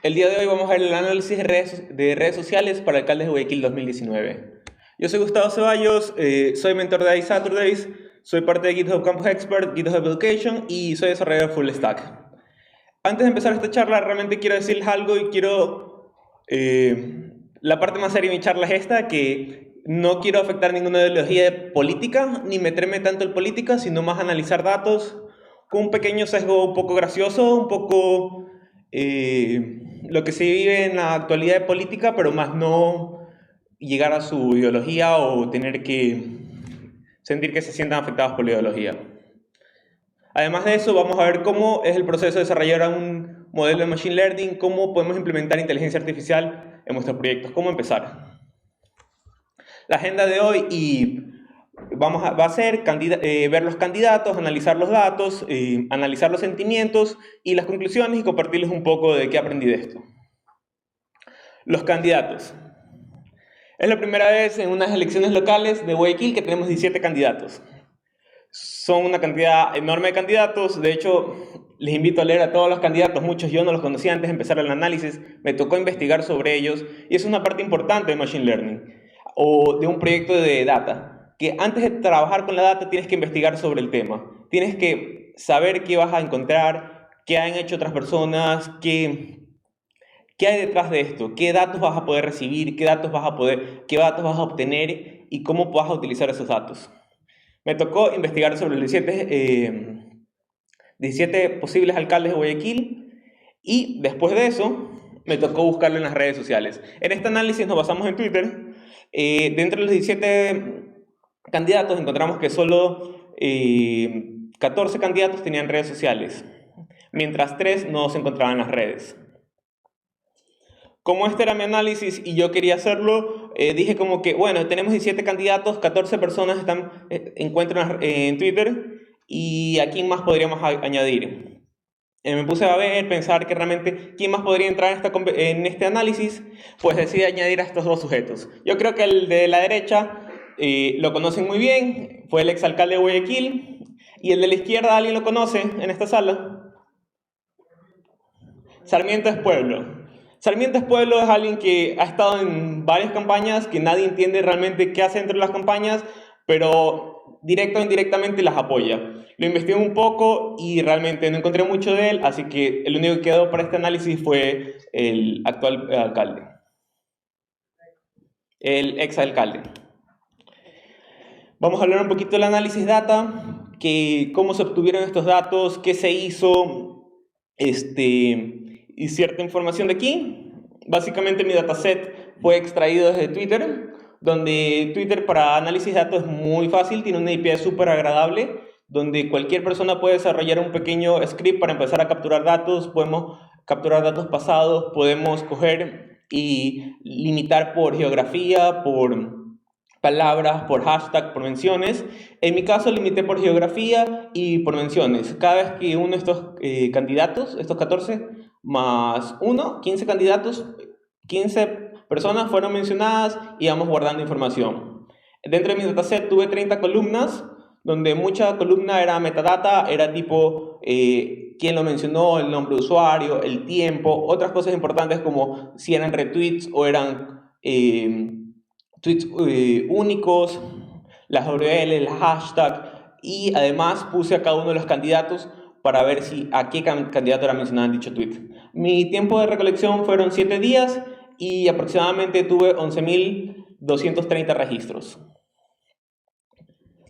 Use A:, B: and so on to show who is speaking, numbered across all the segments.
A: El día de hoy vamos a ver el análisis de redes sociales para alcaldes de Guayaquil 2019. Yo soy Gustavo Ceballos, soy mentor de iSaturdays, soy parte de GitHub Campus Expert, GitHub Education y soy desarrollador full stack. Antes de empezar esta charla, realmente quiero decirles algo y quiero... la parte más seria de mi charla es esta, que no quiero afectar ninguna ideología política, ni meterme tanto en política, sino más analizar datos con un pequeño sesgo un poco gracioso, un poco lo que se vive en la actualidad de política, pero más no llegar a su ideología o tener que sentir que se sientan afectados por la ideología. Además de eso, vamos a ver cómo es el proceso de desarrollar un modelo de Machine Learning, cómo podemos implementar inteligencia artificial en nuestros proyectos, cómo empezar. La agenda de hoy va a ser ver los candidatos, analizar los datos, analizar los sentimientos y las conclusiones y compartirles un poco de qué aprendí de esto. Los candidatos. Es la primera vez en unas elecciones locales de Guayaquil que tenemos 17 candidatos. Son una cantidad enorme de candidatos. De hecho, les invito a leer a todos los candidatos. Muchos yo no los conocía antes de empezar el análisis. Me tocó investigar sobre ellos. Y es una parte importante de Machine Learning o de un proyecto de data. Que antes de trabajar con la data tienes que investigar sobre el tema. Tienes que saber qué vas a encontrar, qué han hecho otras personas, qué hay detrás de esto, qué datos vas a poder recibir, qué datos vas a obtener y cómo vas a utilizar esos datos. Me tocó investigar sobre los 17 posibles alcaldes de Guayaquil y después de eso me tocó buscarlo en las redes sociales. En este análisis nos basamos en Twitter. Dentro de los 17 candidatos encontramos que solo 14 candidatos tenían redes sociales, mientras 3 no se encontraban en las redes. Como este era mi análisis y yo quería hacerlo, dije como que, bueno, tenemos 17 candidatos, 14 personas encuentran en Twitter, y ¿a quién más podríamos añadir? Me puse a pensar que realmente, ¿quién más podría entrar en este análisis? Pues decidí añadir a estos dos sujetos. Yo creo que el de la derecha lo conocen muy bien, fue el exalcalde de Guayaquil, y el de la izquierda, ¿alguien lo conoce en esta sala? Sarmiento es Pueblo. Sarmiento es Pueblo es alguien que ha estado en varias campañas, que nadie entiende realmente qué hace dentro de las campañas, pero directo o indirectamente las apoya. Lo investigué un poco y realmente no encontré mucho de él, así que el único que quedó para este análisis fue el actual alcalde, el ex alcalde. Vamos a hablar un poquito del análisis data, cómo se obtuvieron estos datos, qué se hizo, y cierta información de aquí. Básicamente mi dataset fue extraído desde Twitter, donde Twitter para análisis de datos es muy fácil, tiene una API súper agradable, donde cualquier persona puede desarrollar un pequeño script para empezar a capturar datos. Podemos capturar datos pasados, podemos coger y limitar por geografía, por palabras, por hashtag, por menciones. En mi caso limité por geografía y por menciones. Cada vez que uno de estos candidatos, estos 14 más 1, 15 candidatos, 15 personas fueron mencionadas y vamos guardando información. Dentro de mi dataset tuve 30 columnas, donde mucha columna era metadata, era tipo quién lo mencionó, el nombre de usuario, el tiempo, otras cosas importantes como si eran retweets o eran tweets únicos, las URL, las hashtags, y además puse a cada uno de los candidatos para ver a qué candidato era mencionado en dicho tweet. Mi tiempo de recolección fueron 7 días y aproximadamente tuve 11.230 registros.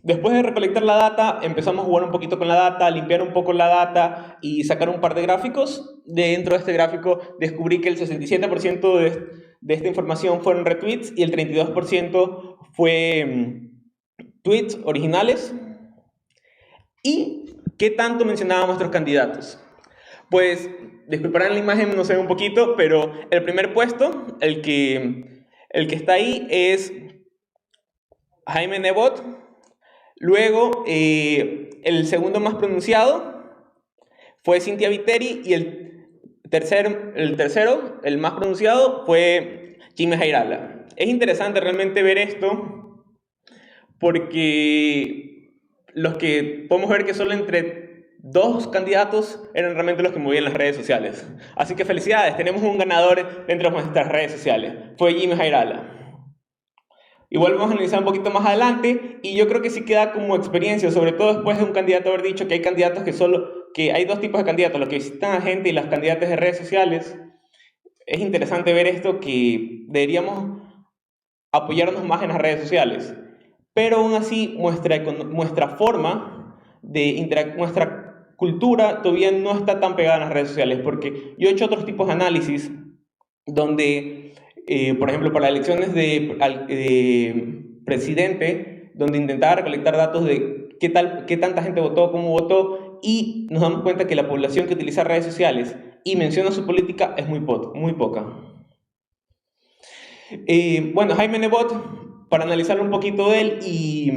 A: Después de recolectar la data, empezamos a jugar un poquito con la data, limpiar un poco la data y sacar un par de gráficos. Dentro de este gráfico descubrí que el 67% de esta información fueron retweets y el 32% fue tweets originales. ¿Y qué tanto mencionaban nuestros candidatos? Pues, disculparán la imagen, no se ve un poquito, pero el primer puesto, el que está ahí, es Jaime Nebot. Luego, el segundo más pronunciado fue Cintia Viteri y el tercero, el más pronunciado, fue Jimmy Jairala. Es interesante realmente ver esto porque los que podemos ver que solo entre dos candidatos eran realmente los que movían las redes sociales. Así que felicidades, tenemos un ganador dentro de nuestras redes sociales. Fue Jimmy Jairala. Igual vamos a analizar un poquito más adelante y yo creo que sí queda como experiencia, sobre todo después de un candidato haber dicho que hay candidatos que hay dos tipos de candidatos, los que visitan a gente y las candidatas de redes sociales. Es interesante ver esto, que deberíamos apoyarnos más en las redes sociales, pero aún así nuestra forma de nuestra cultura todavía no está tan pegada en las redes sociales, porque yo he hecho otros tipos de análisis donde, por ejemplo, para elecciones de presidente, donde intentaba recolectar datos de qué tanta gente votó, cómo votó, y nos damos cuenta que la población que utiliza redes sociales y menciona su política es muy poca. Bueno, Jaime Nebot, para analizarlo un poquito de él, y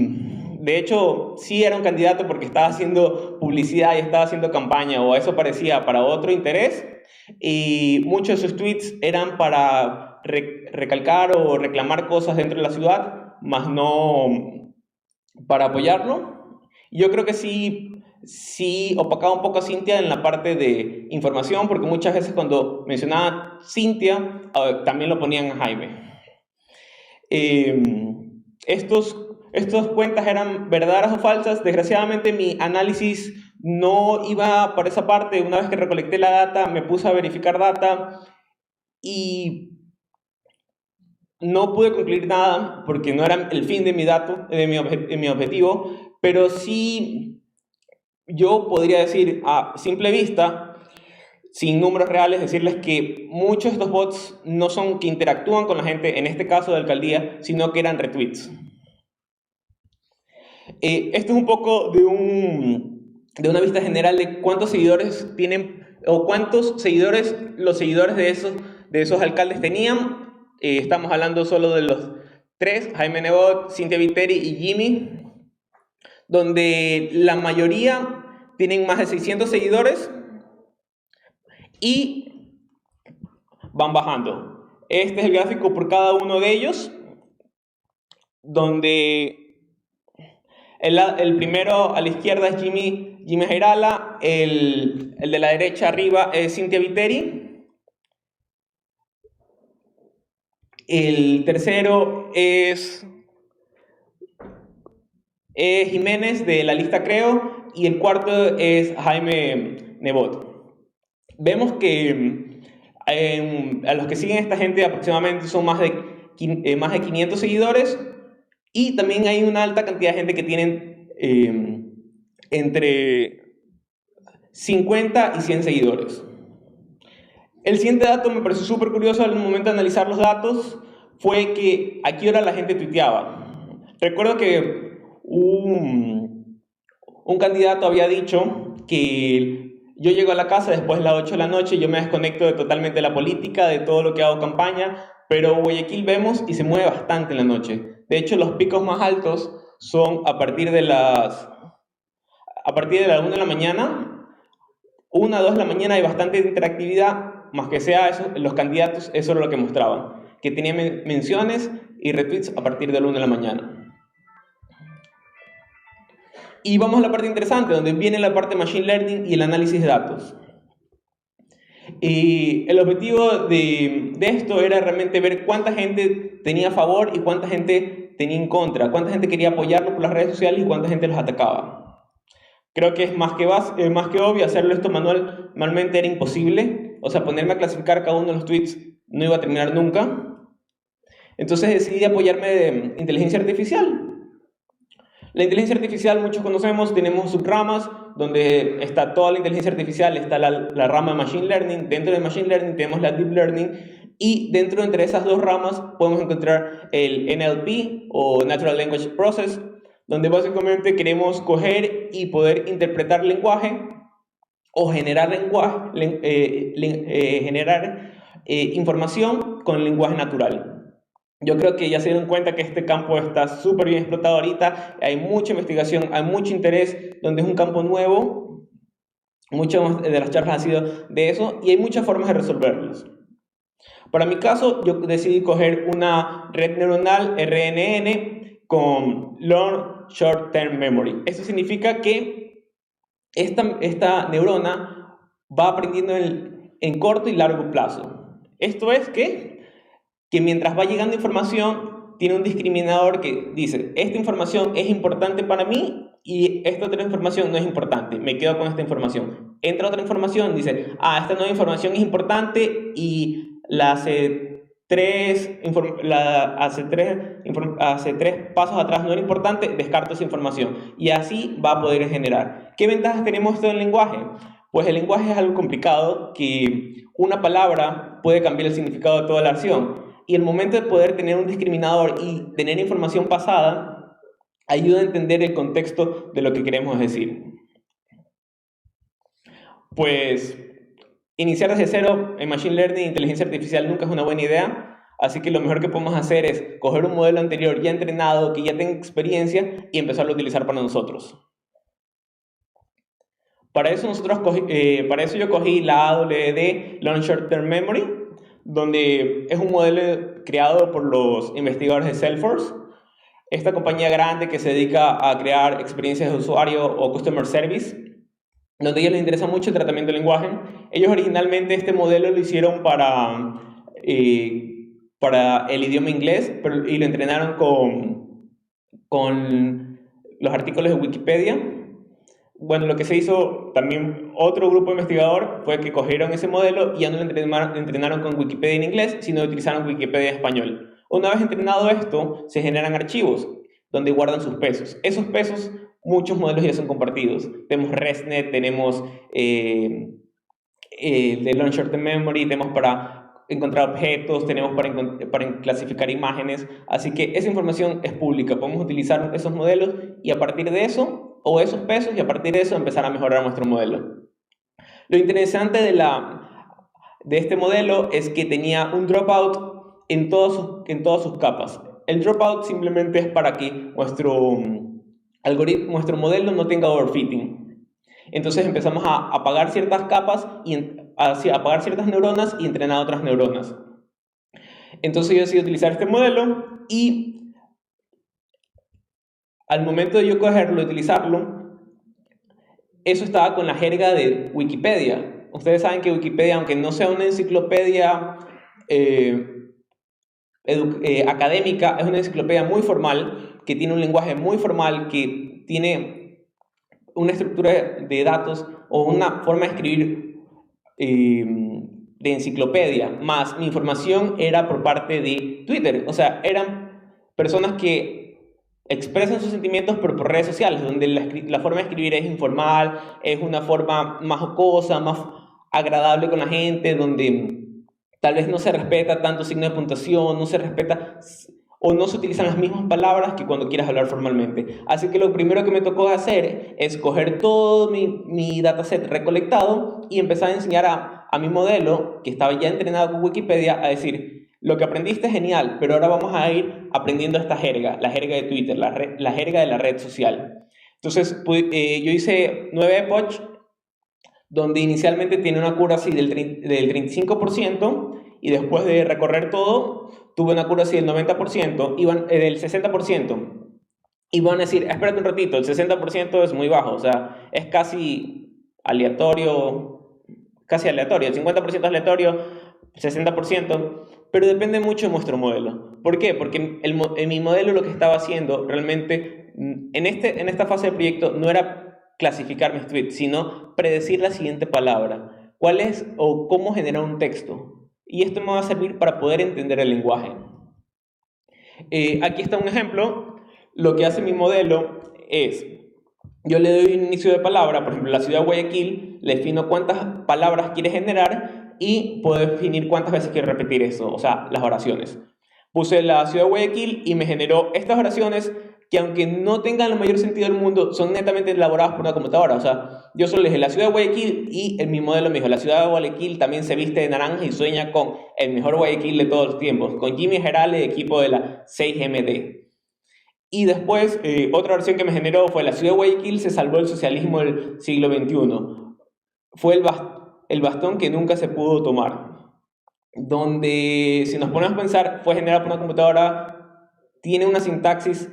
A: de hecho sí era un candidato porque estaba haciendo publicidad y estaba haciendo campaña, o eso parecía, para otro interés, y muchos de sus tweets eran para recalcar o reclamar cosas dentro de la ciudad, más no para apoyarlo. Yo creo que sí opacaba un poco a Cintia en la parte de información, porque muchas veces cuando mencionaba Cintia, también lo ponían a Jaime. Estos cuentas eran verdaderas o falsas. Desgraciadamente mi análisis no iba por esa parte. Una vez que recolecté la data, me puse a verificar data y no pude concluir nada porque no era el fin de mi objetivo, pero sí yo podría decir a simple vista, sin números reales, decirles que muchos de estos bots no son que interactúan con la gente, en este caso de alcaldía, sino que eran retweets. Esto es un poco de una vista general de cuántos seguidores tienen, o cuántos seguidores los seguidores de esos alcaldes tenían. Estamos hablando solo de los tres, Jaime Nebot, Cintia Viteri y Jimmy, donde la mayoría tienen más de 600 seguidores y van bajando. Este es el gráfico por cada uno de ellos, donde el primero a la izquierda es Jimmy Jairala, el de la derecha arriba es Cintia Viteri, el tercero es Jiménez de la lista Creo, y el cuarto es Jaime Nebot. Vemos que a los que siguen esta gente aproximadamente son más de 500 seguidores, y también hay una alta cantidad de gente que tienen entre 50 y 100 seguidores. El siguiente dato me pareció súper curioso al momento de analizar los datos, fue que a qué hora la gente tuiteaba. Recuerdo que un candidato había dicho que yo llego a la casa después de las 8 de la noche, yo me desconecto totalmente de la política, de todo lo que hago campaña, pero Guayaquil vemos y se mueve bastante en la noche. De hecho, los picos más altos son a partir de las 1 de la mañana, 1 a 2 de la mañana hay bastante interactividad, más que sea eso, los candidatos, eso era lo que mostraban, que tenían menciones y retweets a partir del 1 de la mañana. Y vamos a la parte interesante, donde viene la parte de Machine Learning y el análisis de datos. Y el objetivo de esto era realmente ver cuánta gente tenía a favor y cuánta gente tenía en contra, cuánta gente quería apoyarlo por las redes sociales y cuánta gente los atacaba. Creo que es más que obvio, hacerlo esto manualmente era imposible. O sea, ponerme a clasificar cada uno de los tweets no iba a terminar nunca. Entonces decidí apoyarme de inteligencia artificial. La inteligencia artificial, muchos conocemos, tenemos subramas, donde está toda la inteligencia artificial, está la rama de Machine Learning. Dentro de Machine Learning tenemos la Deep Learning, y dentro entre esas dos ramas podemos encontrar el NLP o Natural Language Process, donde básicamente queremos coger y poder interpretar lenguaje o generar información con lenguaje natural. Yo creo que ya se dieron cuenta que este campo está súper bien explotado ahorita, hay mucha investigación, hay mucho interés, donde es un campo nuevo, muchas de las charlas han sido de eso, y hay muchas formas de resolverlos. Para mi caso, yo decidí coger una red neuronal RNN con Long Short Term Memory. Eso significa que esta neurona va aprendiendo en corto y largo plazo. Esto es que mientras va llegando información, tiene un discriminador que dice, esta información es importante para mí y esta otra información no es importante, me quedo con esta información. Entra otra información, dice, esta nueva información es importante y hace tres pasos atrás no era importante, descarto esa información. Y así va a poder generar. ¿Qué ventajas tenemos del lenguaje? Pues el lenguaje es algo complicado, que una palabra puede cambiar el significado de toda la acción. Y el momento de poder tener un discriminador y tener información pasada, ayuda a entender el contexto de lo que queremos decir. Pues iniciar desde cero en Machine Learning e inteligencia artificial nunca es una buena idea, así que lo mejor que podemos hacer es coger un modelo anterior ya entrenado, que ya tenga experiencia, y empezarlo a utilizar para nosotros. Para eso yo cogí la AWD Long Short Term Memory, donde es un modelo creado por los investigadores de Salesforce, esta compañía grande que se dedica a crear experiencias de usuario o customer service, donde a ellos les interesa mucho el tratamiento del lenguaje. Ellos originalmente este modelo lo hicieron para el idioma inglés, y lo entrenaron con los artículos de Wikipedia. Bueno, lo que se hizo también, otro grupo investigador, fue que cogieron ese modelo y ya no lo entrenaron con Wikipedia en inglés, sino utilizaron Wikipedia en español. Una vez entrenado esto, se generan archivos donde guardan sus pesos. Esos pesos, muchos modelos ya son compartidos. Tenemos ResNet, tenemos de Long Short Term Memory, tenemos para encontrar objetos, tenemos para clasificar imágenes. Así que esa información es pública. Podemos utilizar esos modelos y a partir de eso, o esos pesos, y a partir de eso empezar a mejorar nuestro modelo. Lo interesante de este modelo es que tenía un dropout en todas sus capas. El dropout simplemente es para que nuestro nuestro modelo no tenga overfitting. Entonces empezamos a apagar ciertas capas y apagar ciertas neuronas y entrenar otras neuronas. Entonces yo decidí utilizar este modelo y al momento de yo cogerlo y utilizarlo, eso estaba con la jerga de Wikipedia. Ustedes saben que Wikipedia, aunque no sea una enciclopedia académica, es una enciclopedia muy formal, que tiene un lenguaje muy formal, que tiene una estructura de datos o una forma de escribir de enciclopedia, más mi información era por parte de Twitter. O sea, eran personas que expresan sus sentimientos por redes sociales, donde la forma de escribir es informal, es una forma más jocosa, más agradable con la gente, donde tal vez no se respeta tanto signo de puntuación, no se respeta o no se utilizan las mismas palabras que cuando quieras hablar formalmente. Así que lo primero que me tocó hacer es coger todo mi dataset recolectado y empezar a enseñar a mi modelo, que estaba ya entrenado con Wikipedia, a decir, lo que aprendiste es genial, pero ahora vamos a ir aprendiendo esta jerga, la jerga de Twitter, la jerga de la red social. Entonces, yo hice 9 epochs, donde inicialmente tiene una accuracy del 35%, y después de recorrer todo, tuve una accuracy del 90%, del 60%. Y van a decir, espérate un ratito, el 60% es muy bajo, o sea, es casi aleatorio, el 50% es aleatorio, 60%, pero depende mucho de nuestro modelo. ¿Por qué? Porque en mi modelo lo que estaba haciendo realmente, en esta fase del proyecto, no era clasificar mis tweets, sino predecir la siguiente palabra, cuál es o cómo generar un texto. Y esto me va a servir para poder entender el lenguaje. Aquí está un ejemplo. Lo que hace mi modelo es, yo le doy un inicio de palabra, por ejemplo, la ciudad de Guayaquil, le defino cuántas palabras quiere generar y puedo definir cuántas veces quiero repetir eso, o sea, las oraciones. Puse la ciudad de Guayaquil y me generó estas oraciones que, aunque no tengan el mayor sentido del mundo, son netamente elaboradas por una computadora. O sea, yo solo le dije la ciudad de Guayaquil y mi modelo me dijo, la ciudad de Guayaquil también se viste de naranja y sueña con el mejor Guayaquil de todos los tiempos, con Jimmy Gerale, equipo de la 6MD. Y después, otra versión que me generó fue la ciudad de Guayaquil se salvó del socialismo del siglo XXI. Fue el bastón que nunca se pudo tomar. Donde, si nos ponemos a pensar, fue generado por una computadora, tiene una sintaxis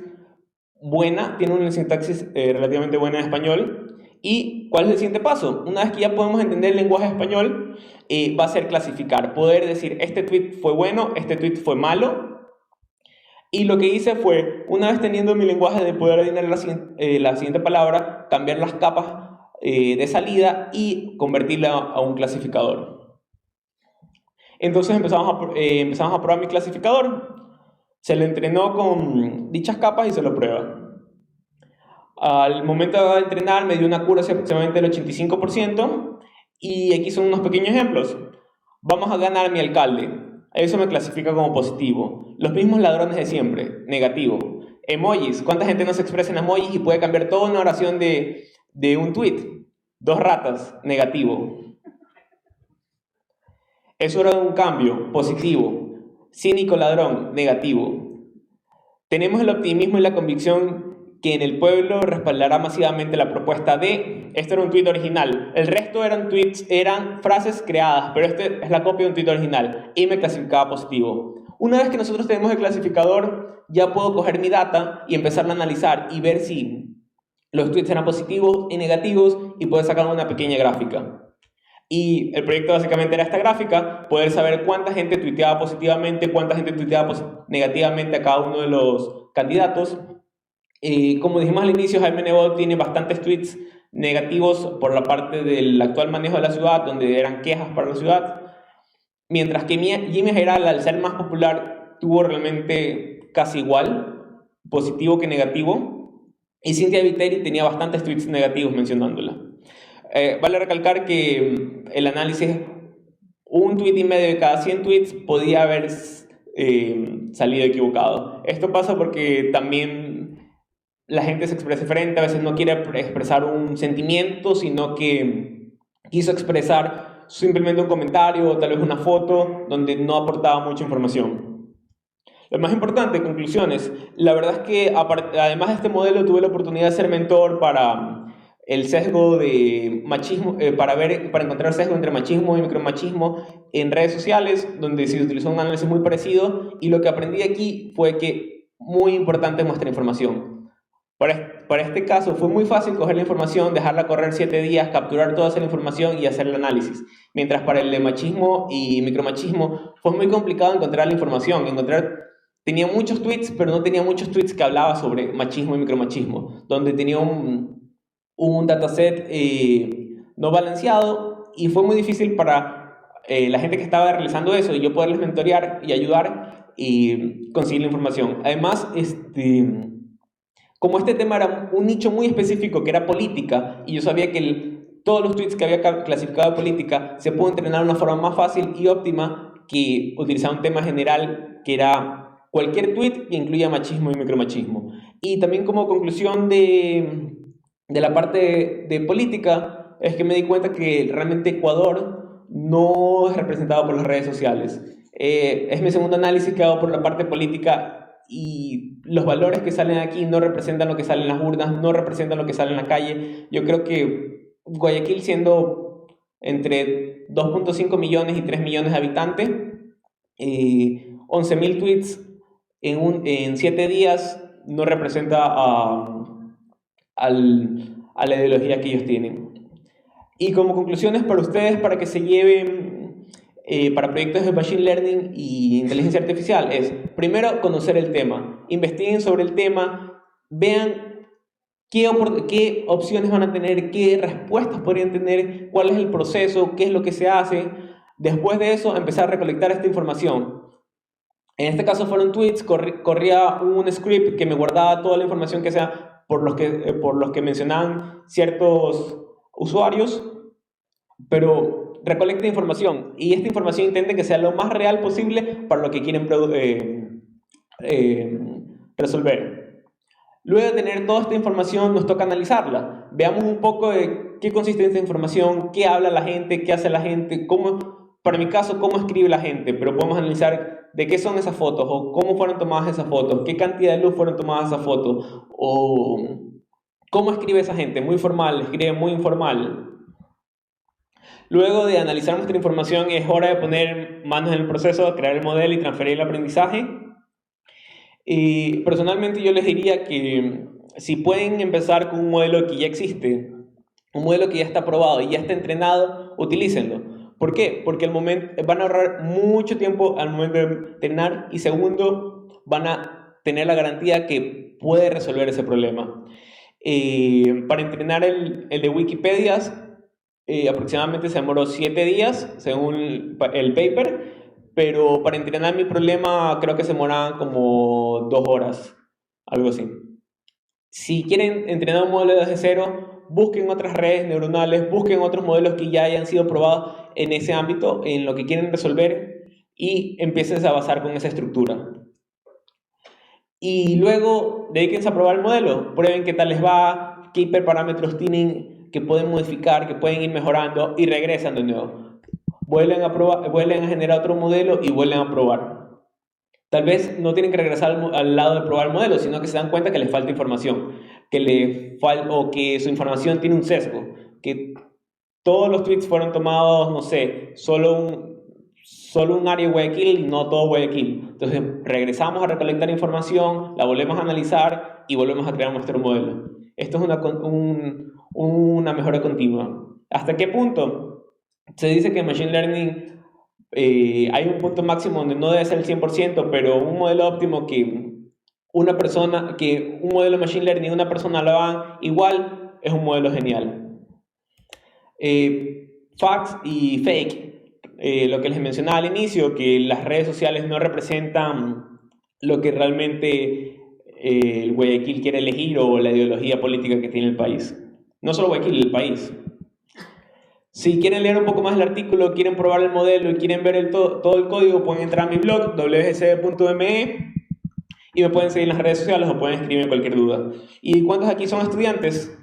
A: buena, tiene una sintaxis relativamente buena en español, ¿Y cuál es el siguiente paso? Una vez que ya podemos entender el lenguaje español, va a ser clasificar, poder decir, este tweet fue bueno, este tweet fue malo. Y lo que hice fue, una vez teniendo mi lenguaje de poder adivinar la siguiente palabra, cambiar las capas de salida y convertirla a un clasificador. Entonces empezamos a probar mi clasificador. Se le entrenó con dichas capas y se lo prueba. Al momento de entrenar me dio una accuracy aproximadamente del 85% y aquí son unos pequeños ejemplos. Vamos a ganar mi alcalde. Eso me clasifica como positivo. Los mismos ladrones de siempre, negativo. Emojis. ¿Cuánta gente no se expresa en emojis y puede cambiar toda una oración de un tweet? 2 ratas, negativo. Eso era un cambio, positivo. Cínico ladrón, negativo. Tenemos el optimismo y la convicción que en el pueblo respaldará masivamente la propuesta de... Este era un tweet original. El resto eran frases creadas, pero este es la copia de un tweet original y me clasificaba positivo. Una vez que nosotros tenemos el clasificador, ya puedo coger mi data y empezar a analizar y ver si los tweets eran positivos y negativos y poder sacar una pequeña gráfica. Y el proyecto básicamente era esta gráfica, poder saber cuánta gente tuiteaba positivamente, cuánta gente tuiteaba negativamente a cada uno de los candidatos. Como dijimos al inicio, Jaime Nebot tiene bastantes tweets negativos por la parte del actual manejo de la ciudad, donde eran quejas para la ciudad, mientras que Jimmy Geral, al ser más popular, tuvo realmente casi igual, positivo que negativo, y Cynthia Viteri tenía bastantes tweets negativos mencionándola. Vale recalcar que el análisis, un tweet y medio de cada 100 tweets podía haber salido equivocado. Esto pasa porque también la gente se expresa diferente, a veces no quiere expresar un sentimiento, sino que quiso expresar simplemente un comentario o tal vez una foto donde no aportaba mucha información. Lo más importante, conclusiones. La verdad es que además de este modelo tuve la oportunidad de ser mentor para el sesgo de machismo, para encontrar sesgo entre machismo y micromachismo en redes sociales, donde se utilizó un análisis muy parecido, y lo que aprendí aquí fue que muy importante es nuestra información. Para este caso fue muy fácil coger la información, dejarla correr 7 días, capturar toda esa información y hacer el análisis. Mientras para el de machismo y micromachismo fue muy complicado encontrar la información. Tenía muchos tweets, pero no tenía muchos tweets que hablaba sobre machismo y micromachismo, donde tenía un dataset no balanceado, y fue muy difícil para la gente que estaba realizando eso y yo poderles mentorear y ayudar y conseguir la información. Además, como este tema era un nicho muy específico que era política, y yo sabía que todos los tweets que había clasificado de política se pudo entrenar de una forma más fácil y óptima que utilizar un tema general que era cualquier tweet que incluya machismo y micromachismo. Y también como conclusión de la parte de política, es que me di cuenta que realmente Ecuador no es representado por las redes sociales. Es mi segundo análisis que hago por la parte política, y los valores que salen aquí no representan lo que sale en las urnas, no representan lo que sale en la calle. Yo creo que Guayaquil, siendo entre 2.5 millones y 3 millones de habitantes, 11.000 tweets en 7 días no representa a la ideología que ellos tienen. Y como conclusiones para ustedes, para que se lleven para proyectos de Machine Learning y inteligencia artificial, es primero conocer el tema, investiguen sobre el tema, vean qué opciones van a tener, qué respuestas podrían tener, cuál es el proceso, qué es lo que se hace. Después de eso, empezar a recolectar esta información. En este caso fueron tweets, corría un script que me guardaba toda la información que sea por los que mencionaban ciertos usuarios, pero recolecta información, y esta información intenten que sea lo más real posible para lo que quieren resolver. Luego de tener toda esta información, nos toca analizarla. Veamos un poco de qué consiste esta información, qué habla la gente, qué hace la gente, para mi caso, cómo escribe la gente, pero podemos analizar de qué son esas fotos, o cómo fueron tomadas esas fotos, qué cantidad de luz fueron tomadas esas fotos, o cómo escribe esa gente, muy formal, escribe muy informal. Luego de analizar nuestra información, es hora de poner manos en el proceso, crear el modelo y transferir el aprendizaje. Y personalmente yo les diría que si pueden empezar con un modelo que ya existe, un modelo que ya está probado y ya está entrenado, utilícenlo. ¿Por qué? Porque van a ahorrar mucho tiempo al momento de entrenar y segundo, van a tener la garantía que puede resolver ese problema. Para entrenar el de Wikipedia, aproximadamente se demoró 7 días, según el paper, pero para entrenar mi problema creo que se demoraban como 2 horas, algo así. Si quieren entrenar un modelo desde cero, busquen otras redes neuronales, busquen otros modelos que ya hayan sido probados en ese ámbito, en lo que quieren resolver, y empiecen a basar con esa estructura. Y luego dedíquense a probar el modelo, prueben qué tal les va, qué hiperparámetros tienen que pueden modificar, que pueden ir mejorando y regresan de nuevo. Vuelven a probar, vuelven a generar otro modelo y vuelven a probar. Tal vez no tienen que regresar al lado de probar el modelo, sino que se dan cuenta que les falta información, o que su información tiene un sesgo, que todos los tweets fueron tomados, no sé, solo un área de Guayaquil y no todo Guayaquil. Entonces regresamos a recolectar información, la volvemos a analizar y volvemos a crear nuestro modelo. Esto es una mejora continua. ¿Hasta qué punto? Se dice que en Machine Learning hay un punto máximo donde no debe ser el 100%, pero un modelo óptimo que un modelo de Machine Learning y una persona lo hagan igual, es un modelo genial. Facts y fake, lo que les mencionaba al inicio, que las redes sociales no representan lo que realmente el Guayaquil quiere elegir o la ideología política que tiene el país. No solo Guayaquil, el país. Si quieren leer un poco más el artículo, quieren probar el modelo y quieren ver todo el código, pueden entrar a mi blog wgc.me y me pueden seguir en las redes sociales o pueden escribirme cualquier duda. ¿Y cuántos aquí son estudiantes?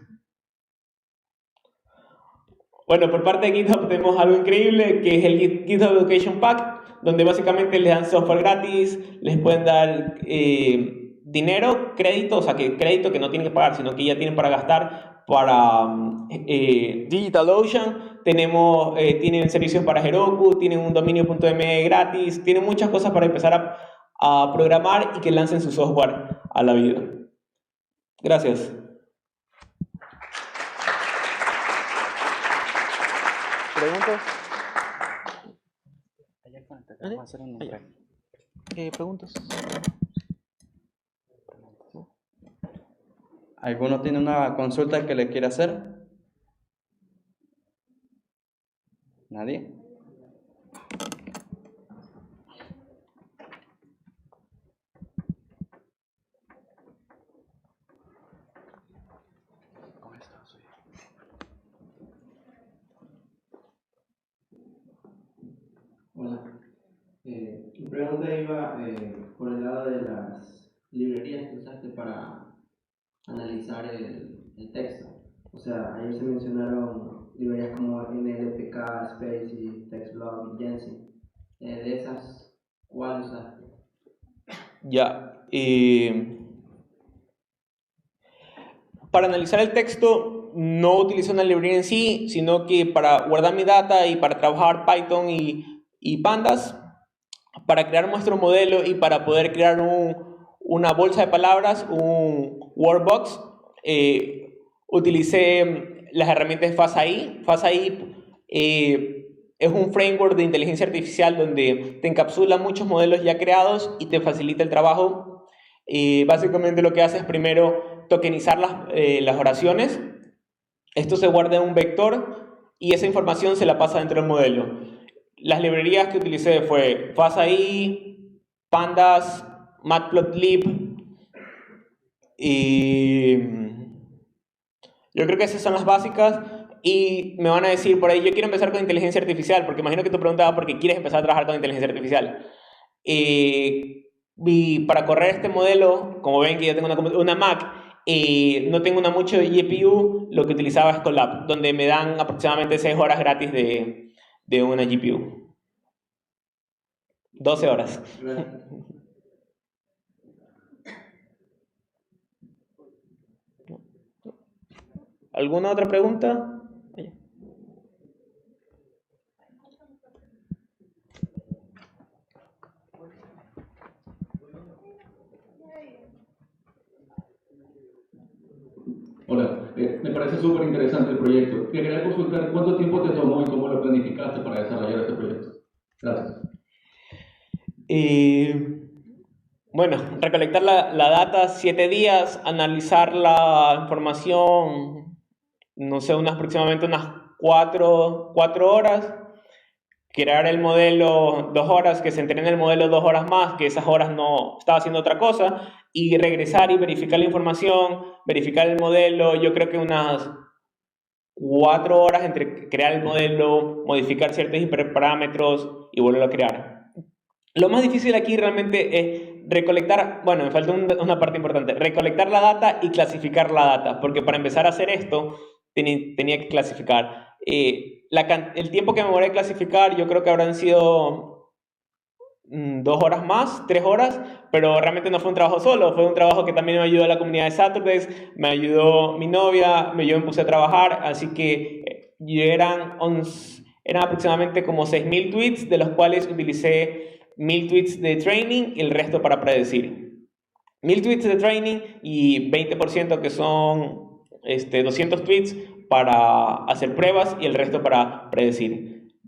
A: Bueno, por parte de GitHub tenemos algo increíble que es el GitHub Education Pack, donde básicamente les dan software gratis, les pueden dar dinero, crédito, o sea, crédito que no tienen que pagar, sino que ya tienen para gastar para DigitalOcean. Tienen servicios para Heroku, tienen un dominio.me gratis, tienen muchas cosas para empezar a programar y que lancen su software a la vida. Gracias. ¿Preguntas? ¿Preguntas?
B: ¿Alguno tiene una consulta que le quiera hacer? ¿Nadie?
C: Hola. Mi pregunta iba por el lado de las librerías que usaste para analizar el texto. O sea, ayer se mencionaron librerías como NLPK, Space y TextBlock y Jensen. De esas, ¿cuál usaste?
A: Ya. Para analizar el texto no utilizo una librería en sí, sino que para guardar mi data y para trabajar Python y Pandas, para crear nuestro modelo y para poder crear una bolsa de palabras, un workbox, utilicé las herramientas de FastAI. FastAI es un framework de inteligencia artificial donde te encapsula muchos modelos ya creados y te facilita el trabajo. Básicamente lo que hace es primero tokenizar las oraciones. Esto se guarda en un vector y esa información se la pasa dentro del modelo. Las librerías que utilicé fue FastAI, Pandas, Matplotlib y yo creo que esas son las básicas. Y me van a decir por ahí, yo quiero empezar con inteligencia artificial, porque imagino que tú preguntabas por qué quieres empezar a trabajar con inteligencia artificial. Y para correr este modelo, como ven que yo tengo una Mac y no tengo una mucho GPU, lo que utilizaba es Colab, donde me dan aproximadamente 6 horas gratis de una GPU. 12 horas.
C: Gracias.
A: ¿Alguna otra pregunta?
D: Hola, me parece súper interesante el proyecto. Te quería consultar cuánto tiempo te tomó y cómo lo planificaste para desarrollar este proyecto. Gracias.
A: Bueno, recolectar la data 7 días, analizar la información, no sé, aproximadamente unas 4 horas, crear el modelo 2 horas, que se entrene el modelo 2 horas más, que esas horas no estaba haciendo otra cosa, y regresar y verificar la información, verificar el modelo. Yo creo que unas 4 horas entre crear el modelo, modificar ciertos hiperparámetros y volverlo a crear. Lo más difícil aquí realmente es recolectar, bueno, me falta una parte importante, recolectar la data y clasificar la data, porque para empezar a hacer esto tenía que clasificar. El tiempo que me demoré a clasificar yo creo que habrán sido 2 horas más, 3 horas, pero realmente no fue un trabajo solo, fue un trabajo que también me ayudó la comunidad de Saturdays, me ayudó mi novia, yo me puse a trabajar, así que eran aproximadamente como 6.000 tweets, de los cuales utilicé 1.000 tweets de training y el resto para predecir. 1.000 tweets de training y 20% que son 200 tweets para hacer pruebas y el resto para predecir.